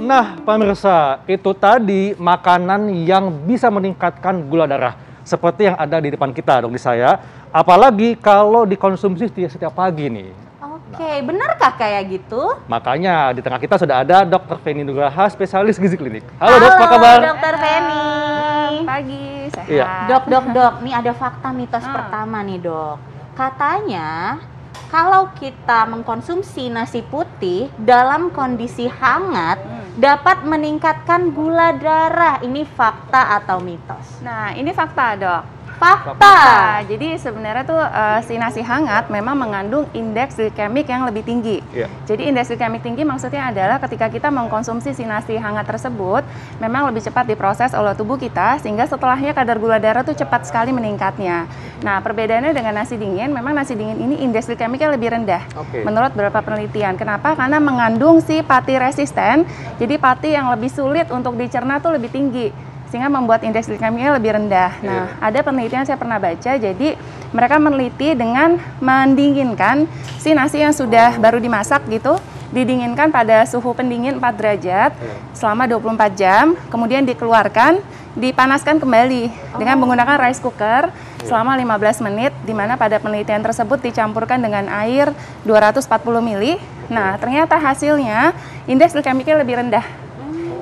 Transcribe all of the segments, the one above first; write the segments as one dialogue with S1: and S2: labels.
S1: Nah, pemirsa, itu tadi makanan yang bisa meningkatkan gula darah. Seperti yang ada di depan kita, dong, di saya. Apalagi kalau dikonsumsi setiap pagi nih.
S2: Oke, benarkah kayak gitu?
S1: Makanya di tengah kita sudah ada Dr. Feni Nugraha, spesialis gizi klinik. Halo dok, apa kabar?
S2: Dokter Feni.
S3: Pagi, sehat.
S1: Iya.
S2: Dok, nih ada fakta mitos pertama nih dok. Katanya kalau kita mengkonsumsi nasi putih dalam kondisi hangat dapat meningkatkan gula darah. Ini fakta atau mitos?
S3: Nah, ini fakta, Dok.
S2: Fakta.
S3: Jadi sebenarnya tuh si nasi hangat memang mengandung indeks glikemik yang lebih tinggi.
S1: Iya.
S3: Jadi indeks glikemik tinggi maksudnya adalah ketika kita mengkonsumsi si nasi hangat tersebut memang lebih cepat diproses oleh tubuh kita sehingga setelahnya kadar gula darah tuh cepat sekali meningkatnya. Nah, perbedaannya dengan nasi dingin, memang nasi dingin ini indeks glikemiknya lebih rendah. Menurut beberapa penelitian. Kenapa? Karena mengandung si pati resisten. Jadi pati yang lebih sulit untuk dicerna tuh lebih tinggi, sehingga membuat indeks glikemiknya lebih rendah. Nah, ada penelitian saya pernah baca, jadi mereka meneliti dengan mendinginkan si nasi yang sudah baru dimasak gitu, didinginkan pada suhu pendingin 4 derajat selama 24 jam, kemudian dikeluarkan, dipanaskan kembali dengan menggunakan rice cooker selama 15 menit, di mana pada penelitian tersebut dicampurkan dengan air 240 ml. Nah, ternyata hasilnya indeks glikemiknya lebih rendah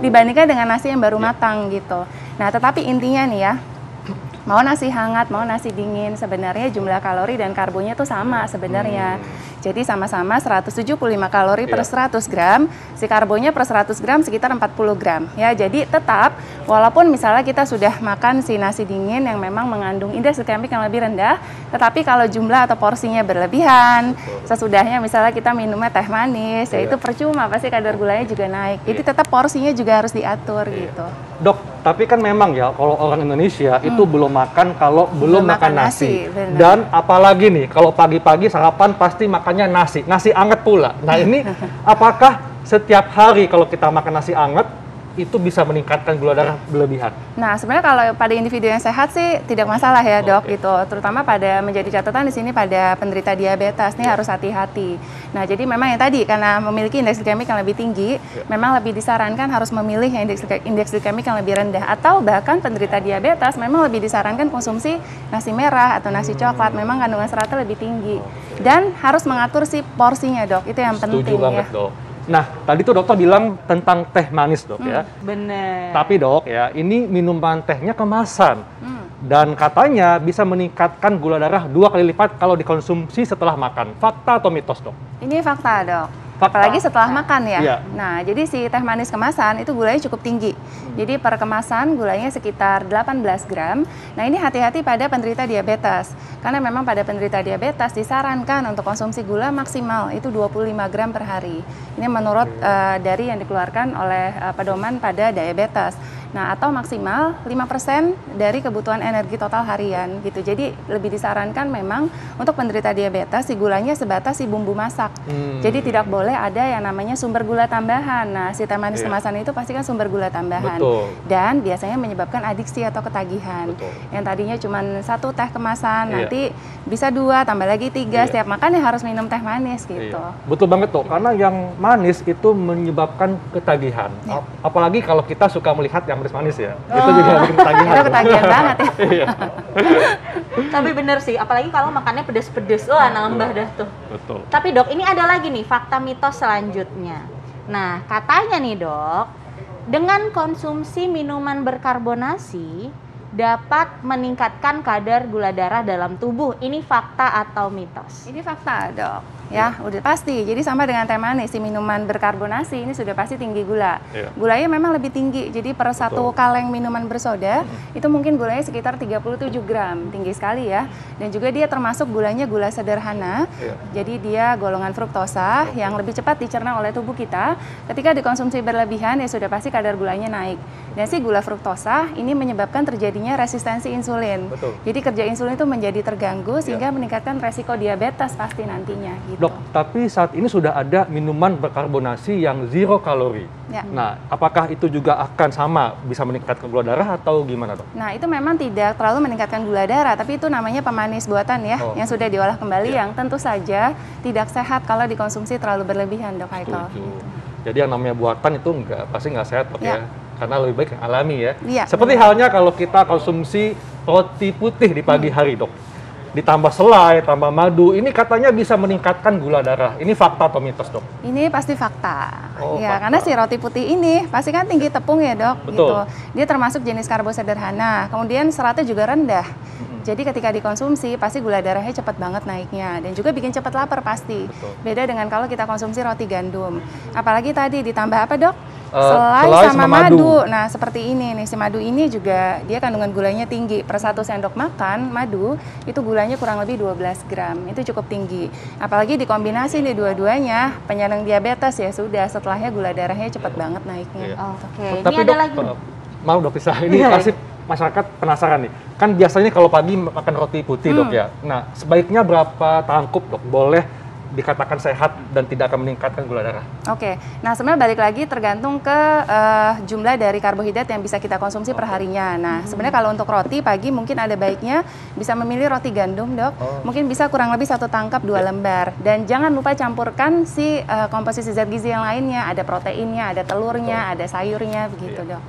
S3: dibandingkan dengan nasi yang baru matang gitu. Nah, tetapi intinya nih ya, mau nasi hangat, mau nasi dingin, sebenarnya jumlah kalori dan karbonya tuh sama sebenarnya. Jadi sama-sama 175 kalori per 100 gram, si karbonya per 100 gram sekitar 40 gram. Ya, jadi tetap, walaupun misalnya kita sudah makan si nasi dingin yang memang mengandung indeks glikemik yang lebih rendah, tetapi kalau jumlah atau porsinya berlebihan, sesudahnya misalnya kita minumnya teh manis, ya itu percuma, pasti kadar gulanya juga naik. Jadi tetap porsinya juga harus diatur gitu.
S1: Dok, tapi kan memang ya kalau orang Indonesia itu belum makan kalau belum makan nasi. Dan apalagi nih kalau pagi-pagi sarapan pasti makannya nasi anget pula. Nah ini apakah setiap hari kalau kita makan nasi anget itu bisa meningkatkan gula darah berlebihan?
S3: Nah, sebenarnya kalau pada individu yang sehat sih tidak masalah ya, Dok, gitu. Terutama pada menjadi catatan di sini pada penderita diabetes nih harus hati-hati. Nah, jadi memang yang tadi karena memiliki indeks glikemik yang lebih tinggi, memang lebih disarankan harus memilih yang indeks glikemik yang lebih rendah, atau bahkan penderita diabetes memang lebih disarankan konsumsi nasi merah atau nasi coklat, memang kandungan seratnya lebih tinggi. Dan harus mengatur si porsinya, Dok. Itu yang penting.
S1: Setuju banget, Dok. Nah, tadi tuh dokter bilang tentang teh manis, Dok, ya.
S2: Bener.
S1: Tapi, Dok, ya, ini minuman tehnya kemasan. Dan katanya bisa meningkatkan gula darah 2 kali lipat kalau dikonsumsi setelah makan. Fakta atau mitos, Dok?
S3: Ini fakta, Dok.
S1: Fakta.
S3: Apalagi setelah makan ya.
S1: Iya.
S3: Nah, jadi si teh manis kemasan itu gulanya cukup tinggi. Jadi per kemasan gulanya sekitar 18 gram. Nah, ini hati-hati pada penderita diabetes. Karena memang pada penderita diabetes disarankan untuk konsumsi gula maksimal itu 25 gram per hari. Ini menurut dari yang dikeluarkan oleh pedoman pada diabetes. Nah, atau maksimal 5% dari kebutuhan energi total harian gitu. Jadi lebih disarankan memang untuk penderita diabetes si gulanya sebatas si bumbu masak. Jadi tidak boleh ada yang namanya sumber gula tambahan. Nah, si teh manis kemasan itu pasti kan sumber gula tambahan. Dan biasanya menyebabkan adiksi atau ketagihan. Yang tadinya cuma 1 teh kemasan, nanti bisa 2, tambah lagi 3, setiap makan ya harus minum teh manis gitu.
S1: Betul banget, tuh, karena yang manis itu menyebabkan ketagihan. Apalagi kalau kita suka melihat yang manis ya, itu juga bikin ketagihan.
S3: Itu ketagihan banget ya.
S2: Tapi bener sih, apalagi kalau makannya pedes-pedes, wah nambah dah tuh.
S1: Betul.
S2: Tapi dok, ini ada lagi nih fakta mitos selanjutnya. Nah, katanya nih dok, dengan konsumsi minuman berkarbonasi dapat meningkatkan kadar gula darah dalam tubuh. Ini fakta atau mitos?
S3: Ini fakta, Dok. Ya, udah pasti. Jadi sama dengan teh manis, si minuman berkarbonasi ini sudah pasti tinggi gula. Gulanya memang lebih tinggi. Jadi per 1 kaleng minuman bersoda itu mungkin gulanya sekitar 37 gram. Tinggi sekali ya. Dan juga dia termasuk gulanya gula sederhana. Jadi dia golongan fruktosa yang lebih cepat dicerna oleh tubuh kita. Ketika dikonsumsi berlebihan ya sudah pasti kadar gulanya naik. Dan si gula fruktosa ini menyebabkan terjadinya resistensi insulin. Jadi kerja insulin itu menjadi terganggu sehingga meningkatkan resiko diabetes pasti nantinya. Gitu.
S1: Dok, tapi saat ini sudah ada minuman berkarbonasi yang 0 kalori. Nah, apakah itu juga akan sama bisa meningkatkan gula darah atau gimana, Dok?
S3: Nah, itu memang tidak terlalu meningkatkan gula darah, tapi itu namanya pemanis buatan ya, yang sudah diolah kembali yang tentu saja tidak sehat kalau dikonsumsi terlalu berlebihan, Dok Haikal.
S1: Jadi yang namanya buatan itu pasti nggak sehat dok ya. Karena lebih baik yang alami ya.
S3: Iya,
S1: Seperti halnya kalau kita konsumsi roti putih di pagi hari dok. Ditambah selai, tambah madu, ini katanya bisa meningkatkan gula darah. Ini fakta atau mitos dok?
S3: Ini pasti fakta.
S1: Oh,
S3: Ya,
S1: fakta.
S3: karena si roti putih ini pasti kan tinggi tepung ya dok.
S1: Betul.
S3: Gitu. Dia termasuk jenis karbo sederhana. Kemudian seratnya juga rendah. Jadi ketika dikonsumsi pasti gula darahnya cepat banget naiknya dan juga bikin cepat lapar pasti.
S1: Betul.
S3: Beda dengan kalau kita konsumsi roti gandum. Apalagi tadi ditambah apa dok?
S1: Selai
S3: sama
S1: sama
S3: madu.
S1: madu.
S3: Nah seperti ini nih, si madu ini juga dia kandungan gulanya tinggi. Per 1 sendok makan madu itu gulanya kurang lebih 12 gram. Itu cukup tinggi. Apalagi dikombinasi nih dua-duanya penyandang diabetes ya sudah setelahnya gula darahnya cepat banget naiknya.
S1: Iya.
S2: Oke,
S1: Tapi
S2: ini ada
S1: dok,
S2: lagi.
S1: mau dok Tisa, ini
S2: Iya.
S1: pasti masyarakat penasaran nih. Kan biasanya kalau pagi makan roti putih dok ya. Nah sebaiknya berapa tangkup dok boleh dikatakan sehat dan tidak akan meningkatkan gula darah?
S3: Oke, nah sebenarnya balik lagi tergantung ke jumlah dari karbohidrat yang bisa kita konsumsi per harinya. Nah sebenarnya kalau untuk roti pagi mungkin ada baiknya bisa memilih roti gandum dok. Mungkin bisa kurang lebih 1 tangkap 2 lembar. Dan jangan lupa campurkan si komposisi zat gizi yang lainnya. Ada proteinnya, ada telurnya, ada sayurnya begitu dok.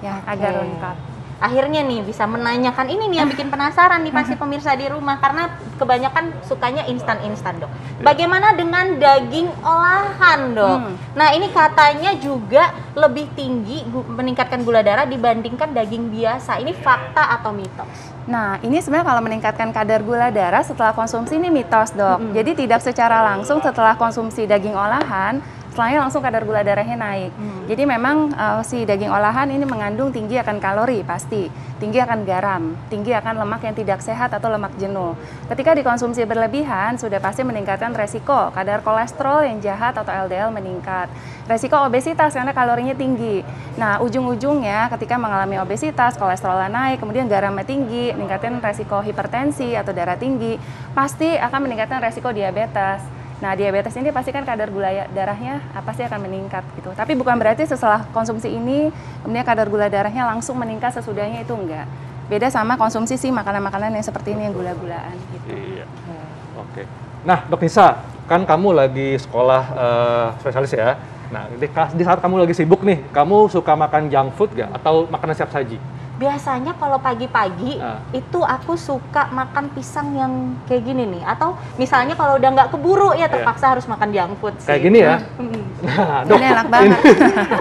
S3: Ya agar
S2: Oke.
S3: lengkap.
S2: Akhirnya nih bisa menanyakan ini nih yang bikin penasaran nih pasti pemirsa di rumah karena kebanyakan sukanya instan-instan dok. Bagaimana dengan daging olahan dok? Nah ini katanya juga lebih tinggi meningkatkan gula darah dibandingkan daging biasa. Ini fakta atau mitos?
S3: Nah, ini sebenarnya kalau meningkatkan kadar gula darah setelah konsumsi ini mitos, dok. Jadi tidak secara langsung setelah konsumsi daging olahan, setelahnya langsung kadar gula darahnya naik. Jadi memang si daging olahan ini mengandung tinggi akan kalori pasti, tinggi akan garam, tinggi akan lemak yang tidak sehat atau lemak jenuh. Ketika dikonsumsi berlebihan, sudah pasti meningkatkan resiko kadar kolesterol yang jahat atau LDL meningkat. Resiko obesitas karena kalorinya tinggi. Nah, ujung-ujungnya ketika mengalami obesitas, kolesterolnya naik, kemudian garamnya tinggi, meningkatkan resiko hipertensi atau darah tinggi, pasti akan meningkatkan resiko diabetes. Nah, diabetes ini pasti kan kadar gula darahnya pasti akan meningkat gitu. Tapi bukan berarti setelah konsumsi ini, kemudian kadar gula darahnya langsung meningkat sesudahnya, itu enggak. Beda sama konsumsi sih makanan-makanan yang seperti ini yang gula-gulaan gitu.
S1: Iya. Oke. Nah, Dok Nisa, kan kamu lagi sekolah spesialis ya. Nah, di saat kamu lagi sibuk nih, kamu suka makan junk food gak? Atau makanan siap saji?
S2: Biasanya kalau pagi-pagi itu aku suka makan pisang yang kayak gini nih. Atau misalnya kalau udah nggak keburu ya terpaksa harus makan junk food sih.
S1: Kayak gini ya? Nah, Dok,
S3: Ini enak banget.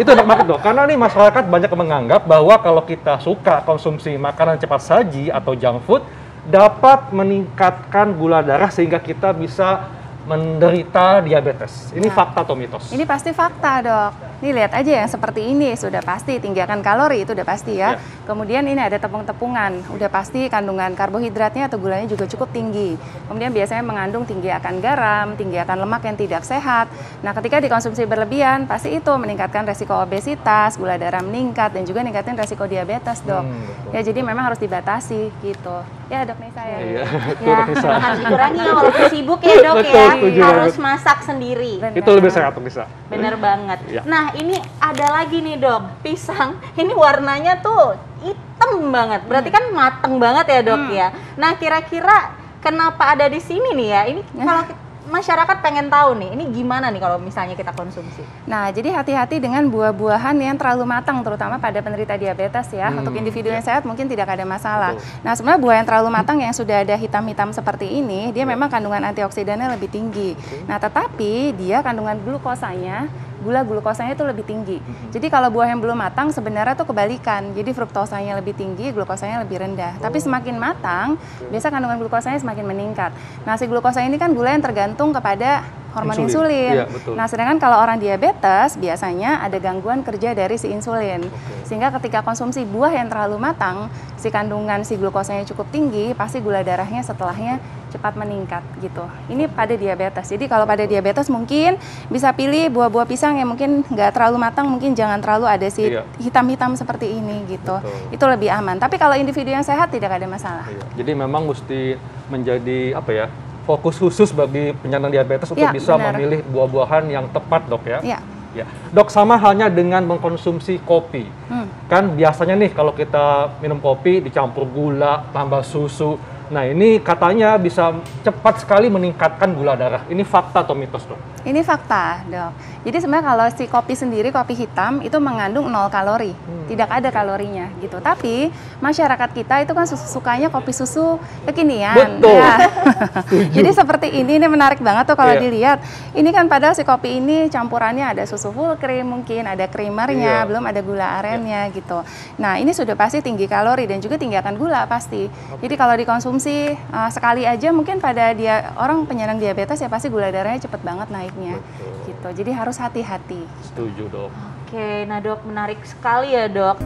S1: itu enak banget dok, karena nih masyarakat banyak yang menganggap bahwa kalau kita suka konsumsi makanan cepat saji atau junk food dapat meningkatkan gula darah sehingga kita bisa menderita diabetes. Ini fakta atau mitos?
S3: Ini pasti fakta dok. Nih lihat aja yang seperti ini sudah pasti tinggi akan kalori, itu udah pasti ya. Kemudian ini ada tepung-tepungan, udah pasti kandungan karbohidratnya atau gulanya juga cukup tinggi. Kemudian biasanya mengandung tinggi akan garam, tinggi akan lemak yang tidak sehat. Nah ketika dikonsumsi berlebihan pasti itu meningkatkan resiko obesitas, gula darah meningkat dan juga meningkatkan resiko diabetes dok. Ya jadi memang harus dibatasi gitu. Ya dok Nisa ya.
S1: Iya, itu
S2: Ya,
S1: Dok Nisa.
S2: harus dikurangi ya walaupun sibuk ya dok
S1: Betul,
S2: ya.
S1: setuju
S2: Harus
S1: banget.
S2: masak sendiri.
S1: Itu lebih sehat Dok Nisa.
S2: Bener banget.
S1: Iya.
S2: Nah ini ada lagi nih dok, pisang. Ini warnanya tuh hitam banget. Berarti kan mateng banget ya dok ya. Nah kira-kira kenapa ada di sini nih ya? Ini kalau masyarakat pengen tahu nih, ini gimana nih kalau misalnya kita konsumsi?
S3: Nah, jadi hati-hati dengan buah-buahan yang terlalu matang, terutama pada penderita diabetes ya. Untuk individu yang sehat mungkin tidak ada masalah. Nah, sebenarnya buah yang terlalu matang yang sudah ada hitam-hitam seperti ini, dia memang kandungan antioksidannya lebih tinggi. Nah, tetapi dia kandungan glukosanya, gula glukosanya itu lebih tinggi. Jadi kalau buah yang belum matang sebenarnya tuh kebalikan. Jadi fruktosanya lebih tinggi, glukosanya lebih rendah. Tapi semakin matang, biasa kandungan glukosanya semakin meningkat. Nah, si glukosa ini kan gula yang tergantung kepada hormon insulin.
S1: Iya, betul.
S3: Nah, sedangkan kalau orang diabetes biasanya ada gangguan kerja dari si insulin. Sehingga ketika konsumsi buah yang terlalu matang, si kandungan si glukosanya cukup tinggi, pasti gula darahnya setelahnya cepat meningkat gitu. Ini pada diabetes. Jadi kalau pada diabetes mungkin bisa pilih buah-buah pisang yang mungkin nggak terlalu matang, mungkin jangan terlalu ada si hitam-hitam seperti ini gitu. Itu lebih aman. Tapi kalau individu yang sehat tidak ada masalah.
S1: Jadi memang mesti menjadi apa ya? Fokus khusus bagi penyandang diabetes untuk bisa memilih buah-buahan yang tepat dok ya.
S3: Iya.
S1: Ya. Dok, sama halnya dengan mengkonsumsi kopi. Kan biasanya nih kalau kita minum kopi dicampur gula, tambah susu, Nah, ini katanya bisa cepat sekali meningkatkan gula darah. Ini fakta atau mitos, Dok?
S3: Ini fakta, Dok. Jadi sebenarnya kalau si kopi sendiri, kopi hitam itu mengandung 0 kalori, tidak ada kalorinya gitu. Tapi masyarakat kita itu kan sukanya kopi susu kekinian.
S1: Betul.
S3: Ya. Jadi seperti ini menarik banget tuh kalau dilihat. Ini kan padahal si kopi ini campurannya ada susu full cream mungkin, ada creamernya, belum ada gula arennya gitu. Nah, ini sudah pasti tinggi kalori dan juga tinggi akan gula pasti. Jadi kalau dikonsumsi sekali aja mungkin pada orang penyandang diabetes ya pasti gula darahnya cepet banget naiknya. Gitu. Jadi harus hati-hati.
S1: Setuju, Dok.
S2: Oke, nah Dok, menarik sekali ya Dok.